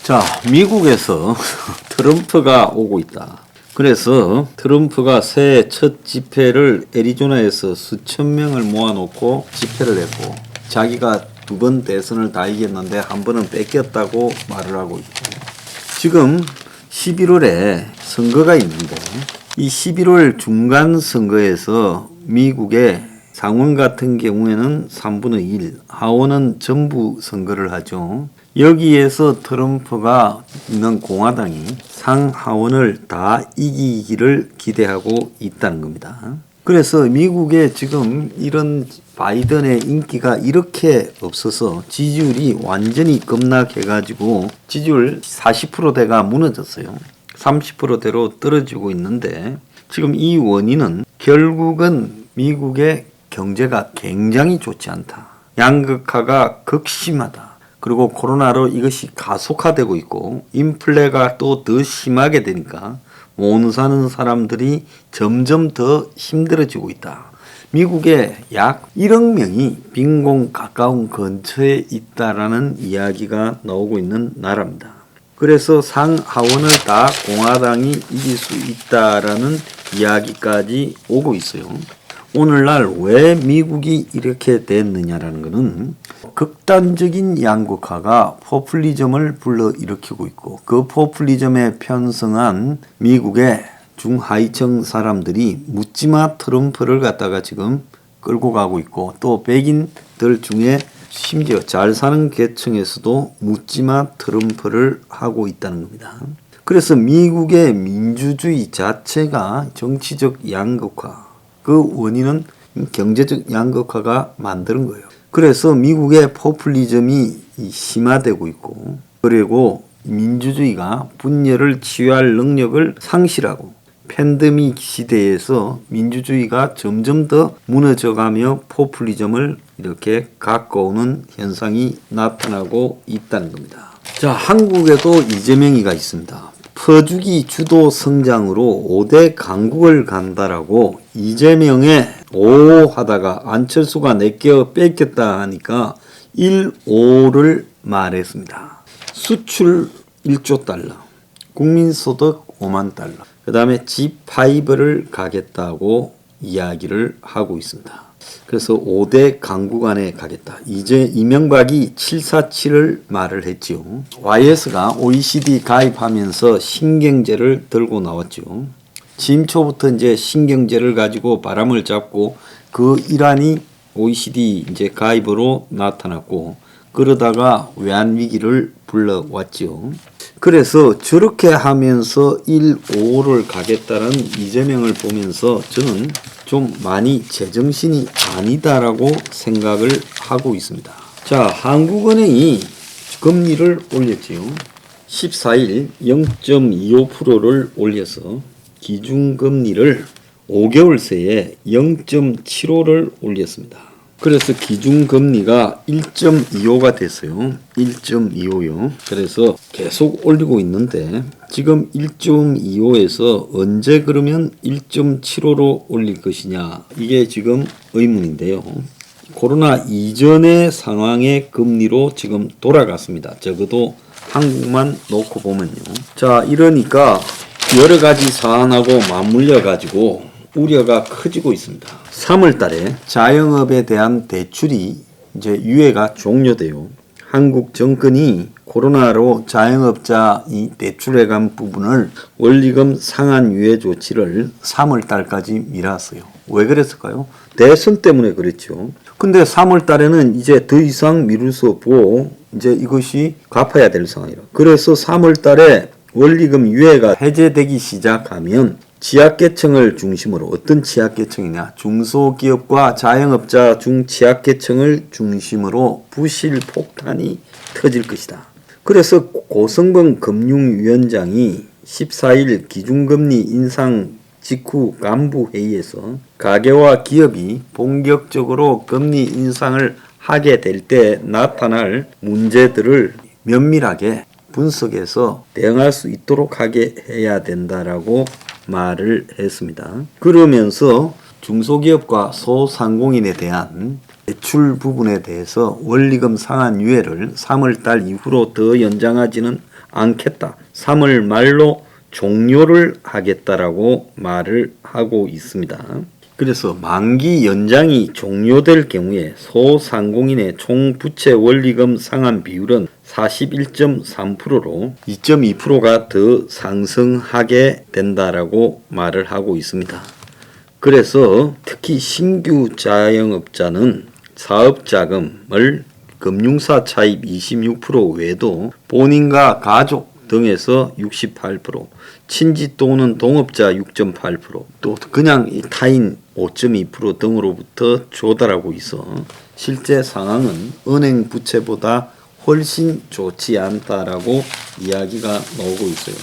자, 미국에서 트럼프가 오고 있다. 그래서 트럼프가 새해 첫 집회를 애리조나에서 수천 명을 모아놓고 집회를 했고, 자기가 2번 대선을 다 이겼는데 한 번은 뺏겼다고 말을 하고 있고, 지금 11월에 선거가 있는데 이 11월 중간 선거에서 미국의 상원 같은 경우에는 3분의 1, 하원은 전부 선거를 하죠. 여기에서 트럼프가 있는 공화당이 상하원을 다 이기기를 기대하고 있다는 겁니다. 그래서 미국에 지금 이런 바이든의 인기가 이렇게 없어서 지지율이 완전히 급락해가지고 지지율 40%대가 무너졌어요. 30%대로 떨어지고 있는데, 지금 이 원인은 결국은 미국의 경제가 굉장히 좋지 않다. 양극화가 극심하다. 그리고 코로나로 이것이 가속화되고 있고 인플레가 또 더 심하게 되니까 못 사는 사람들이 점점 더 힘들어지고 있다. 미국에 약 1억 명이 빈곤 가까운 근처에 있다라는 이야기가 나오고 있는 나라입니다. 그래서 상하원을 다 공화당이 이길 수 있다라는 이야기까지 오고 있어요. 오늘날 왜 미국이 이렇게 됐느냐라는 것은 극단적인 양극화가 포퓰리즘을 불러일으키고 있고, 그 포퓰리즘에 편승한 미국의 중하위층 사람들이 묻지마 트럼프를 갖다가 지금 끌고 가고 있고, 또 백인들 중에 심지어 잘 사는 계층에서도 묻지마 트럼프를 하고 있다는 겁니다. 그래서 미국의 민주주의 자체가 정치적 양극화, 그 원인은 경제적 양극화가 만드는 거예요. 그래서 미국의 포퓰리즘이 심화되고 있고, 그리고 민주주의가 분열을 치유할 능력을 상실하고, 팬데믹 시대에서 민주주의가 점점 더 무너져가며 포퓰리즘을 이렇게 가꿔오는 현상이 나타나고 있다는 겁니다. 자, 한국에도 이재명이가 있습니다. 퍼주기 주도 성장으로 5대 강국을 간다라고 이재명의 5 하다가 안철수가 내껴 뺏겼다 하니까 1.5를 말했습니다. 수출 1조 달러, 국민소득 5만 달러, 그 다음에 G5를 가겠다고 이야기를 하고 있습니다. 그래서 5대 강국 안에 가겠다. 이제 이명박이 747을 말을 했지요. YS가 OECD 가입하면서 신경제를 들고 나왔죠. 지금 초부터 이제 신경제를 가지고 바람을 잡고 그 일환이 OECD 이제 가입으로 나타났고, 그러다가 외환위기를 불러왔죠. 그래서 저렇게 하면서 1.5를 가겠다는 이재명을 보면서 저는 좀 많이 제정신이 아니다라고 생각을 하고 있습니다. 자, 한국은행이 금리를 올렸지요. 14일 0.25%를 올려서 기준금리를 5개월 새에 0.75를 올렸습니다. 그래서 기준금리가 1.25가 됐어요. 1.25요. 그래서 계속 올리고 있는데 지금 1.25에서 언제 그러면 1.75로 올릴 것이냐, 이게 지금 의문인데요. 코로나 이전의 상황의 금리로 지금 돌아갔습니다. 적어도 한국만 놓고 보면요. 자, 이러니까 여러 가지 사안하고 맞물려 가지고 우려가 커지고 있습니다. 3월 달에 자영업에 대한 대출이 이제 유예가 종료돼요. 한국 정권이 코로나로 자영업자 이 대출해간 부분을 원리금 상환 유예 조치를 3월 달까지 미뤘어요. 왜 그랬을까요? 대선 때문에 그랬죠. 근데 3월 달에는 이제 더 이상 미룰 수 없고 이제 이것이 갚아야 될 상황이라. 그래서 3월 달에 원리금 유예가 해제되기 시작하면 취약계층을 중심으로, 어떤 취약계층이냐, 중소기업과 자영업자 중 취약계층을 중심으로 부실폭탄이 터질 것이다. 그래서 고성범 금융위원장이 14일 기준금리 인상 직후 간부회의에서 가계와 기업이 본격적으로 금리 인상을 하게 될 때 나타날 문제들을 면밀하게 분석해서 대응할 수 있도록 하게 해야 된다라고 말을 했습니다. 그러면서 중소기업과 소상공인에 대한 대출 부분에 대해서 원리금 상환 유예를 3월 달 이후로 더 연장하지는 않겠다. 3월 말로 종료를 하겠다라고 말을 하고 있습니다. 그래서 만기 연장이 종료될 경우에 소상공인의 총 부채 원리금 상환 비율은 41.3%로 2.2%가 더 상승하게 된다라고 말을 하고 있습니다. 그래서 특히 신규 자영업자는 사업자금을 금융사 차입 26% 외에도 본인과 가족 등에서 68%, 친지 또는 동업자 6.8%, 또 그냥 타인 5.2% 등으로부터 조달하고 있어 실제 상황은 은행 부채보다 훨씬 좋지 않다라고 이야기가 나오고 있어요.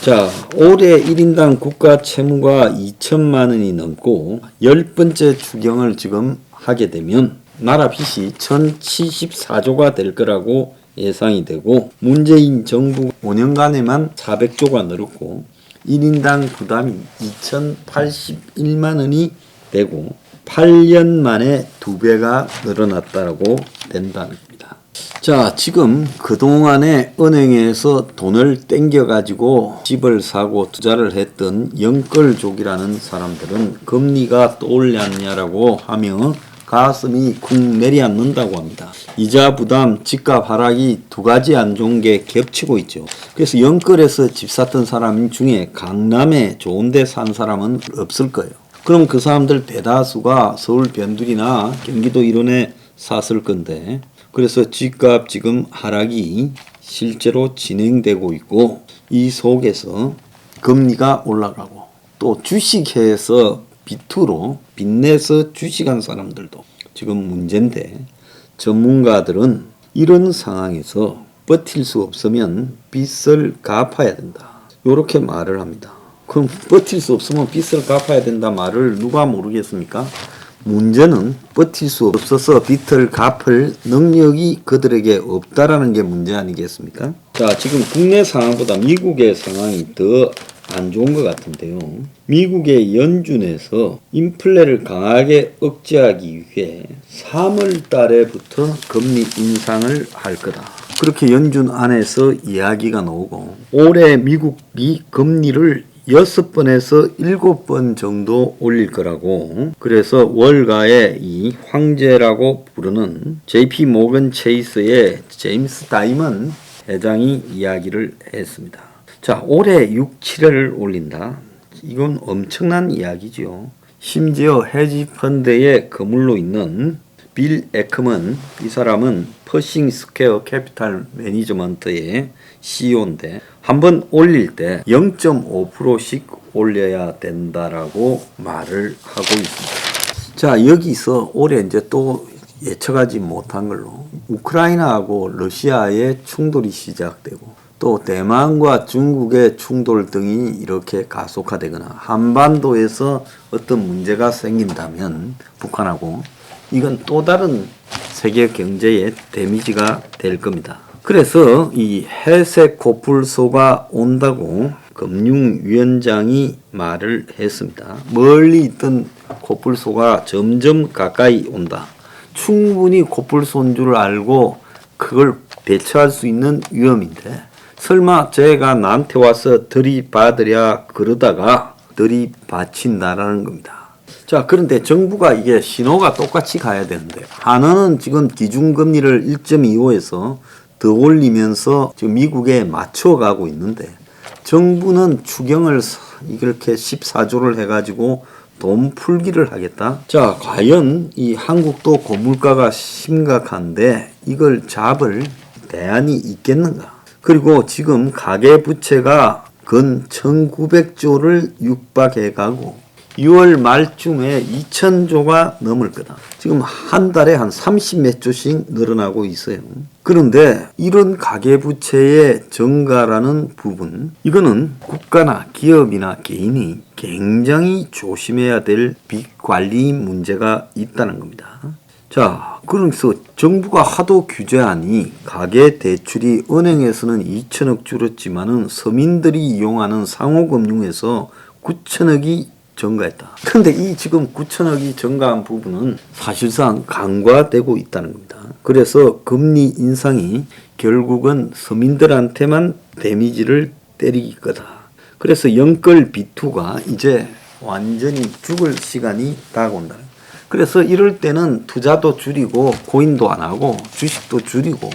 자, 올해 1인당 국가 채무가 2천만 원이 넘고 10번째 추경을 지금 하게 되면 나라 빚이 1074조가 될 거라고 예상이 되고 문재인 정부 5년간에만 400조가 늘었고 1인당 부담이 2081만 원이 되고 8년 만에 2배가 늘어났다고 된다는 겁니다. 자, 지금 그동안에 은행에서 돈을 땡겨가지고 집을 사고 투자를 했던 영끌족이라는 사람들은 금리가 또 올랐냐라고 하며 가슴이 쿵 내려앉는다고 합니다. 이자 부담, 집값 하락이 두 가지 안 좋은 게 겹치고 있죠. 그래서 영끌에서 집 샀던 사람 중에 강남에 좋은 데 산 사람은 없을 거예요. 그럼 그 사람들 대다수가 서울 변두리나 경기도 이런에 샀을 건데 그래서 집값 지금 하락이 실제로 진행되고 있고 이 속에서 금리가 올라가고 또 주식회에서 비투로 빚내서 주식한 사람들도 지금 문제인데 전문가들은 이런 상황에서 버틸 수 없으면 빚을 갚아야 된다. 이렇게 말을 합니다. 그럼 버틸 수 없으면 빚을 갚아야 된다 말을 누가 모르겠습니까? 문제는 버틸 수 없어서 빚을 갚을 능력이 그들에게 없다라는 게 문제 아니겠습니까? 자, 지금 국내 상황보다 미국의 상황이 더 안 좋은 것 같은데요. 미국의 연준에서 인플레를 강하게 억제하기 위해 3월 달에부터 금리 인상을 할 거다. 그렇게 연준 안에서 이야기가 나오고 올해 미국이 금리를 6번에서 7번 정도 올릴 거라고 그래서 월가의 이 황제라고 부르는 JP 모건 체이스의 제임스 다이먼 회장이 이야기를 했습니다. 자, 올해 6, 7을 올린다. 이건 엄청난 이야기죠. 심지어 헤지 펀드의 거물로 있는 빌 에크먼 이 사람은 퍼싱 스퀘어 캐피탈 매니지먼트의 CEO인데 한번 올릴 때 0.5%씩 올려야 된다라고 말을 하고 있습니다. 자, 여기서 올해 이제 또 예측하지 못한 걸로 우크라이나하고 러시아의 충돌이 시작되고 또 대만과 중국의 충돌 등이 이렇게 가속화되거나 한반도에서 어떤 문제가 생긴다면 북한하고 이건 또 다른 세계 경제에 데미지가 될 겁니다. 그래서 이 회색 코뿔소가 온다고 금융위원장이 말을 했습니다. 멀리 있던 코뿔소가 점점 가까이 온다. 충분히 코뿔소인 줄 알고 그걸 대처할 수 있는 위험인데 설마 쟤가 나한테 와서 들이받으랴 그러다가 들이받친다라는 겁니다. 자, 그런데 정부가 이게 신호가 똑같이 가야 되는데 한은은 지금 기준금리를 1.25에서 더 올리면서 지금 미국에 맞춰가고 있는데 정부는 추경을 이렇게 14조를 해가지고 돈 풀기를 하겠다. 자, 과연 이 한국도 고물가가 심각한데 이걸 잡을 대안이 있겠는가? 그리고 지금 가계부채가 근 1900조를 육박해 가고 6월 말쯤에 2000조가 넘을 거다. 지금 한 달에 한 30몇 조씩 늘어나고 있어요. 그런데 이런 가계부채의 증가라는 부분 이거는 국가나 기업이나 개인이 굉장히 조심해야 될 빚 관리 문제가 있다는 겁니다. 자, 그래서 정부가 하도 규제하니 가계 대출이 은행에서는 2천억 줄었지만은 서민들이 이용하는 상호금융에서 9천억이 증가했다. 근데 이 지금 9천억이 증가한 부분은 사실상 간과되고 있다는 겁니다. 그래서 금리 인상이 결국은 서민들한테만 데미지를 때릴 거다. 그래서 영끌 B2가 이제 완전히 죽을 시간이 다가온다는 거예요. 그래서 이럴 때는 투자도 줄이고 코인도 안 하고 주식도 줄이고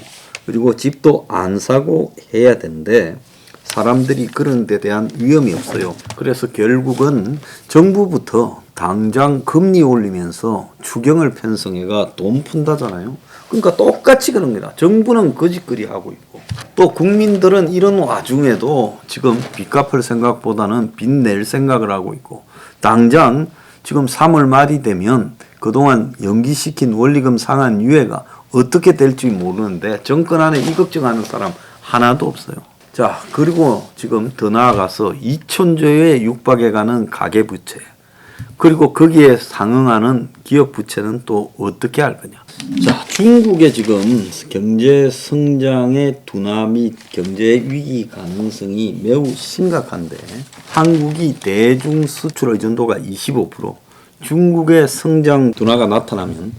그리고 집도 안 사고 해야 되는데 사람들이 그런 데 대한 위험이 없어요. 그래서 결국은 정부부터 당장 금리 올리면서 추경을 편성해가 돈 푼다잖아요. 그러니까 똑같이 그런 거다. 정부는 거짓거리 하고 있고 또 국민들은 이런 와중에도 지금 빚 갚을 생각보다는 빚 낼 생각을 하고 있고 당장 지금 3월 말이 되면 그동안 연기시킨 원리금 상한 유예가 어떻게 될지 모르는데 정권 안에 이 걱정하는 사람 하나도 없어요. 자, 그리고 지금 더 나아가서 2천조에 육박해가는 가계부채 그리고 거기에 상응하는 기업부채는 또 어떻게 할 거냐. 자, 중국의 지금 경제 성장의 둔화 및 경제 위기 가능성이 매우 심각한데 한국이 대중 수출 의존도가 25%, 중국의 성장 둔화가 나타나면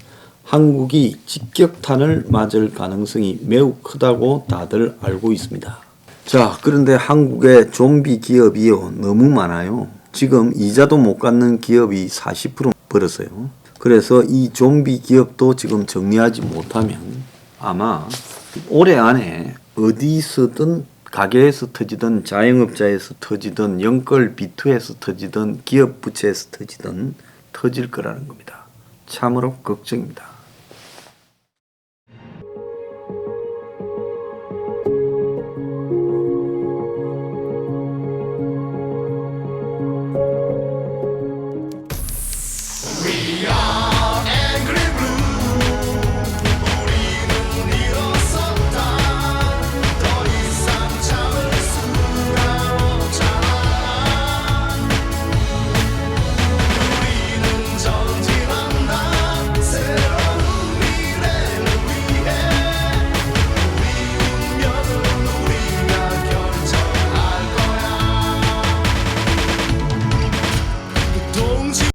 한국이 직격탄을 맞을 가능성이 매우 크다고 다들 알고 있습니다. 자, 그런데 한국의 좀비 기업이요 너무 많아요. 지금 이자도 못 갚는 기업이 40% 벌었어요. 그래서 이 좀비 기업도 지금 정리하지 못하면 아마 올해 안에 어디서든 가게에서 터지든 자영업자에서 터지든 영끌 B2에서 터지든 기업 부채에서 터지든 터질 거라는 겁니다. 참으로 걱정입니다.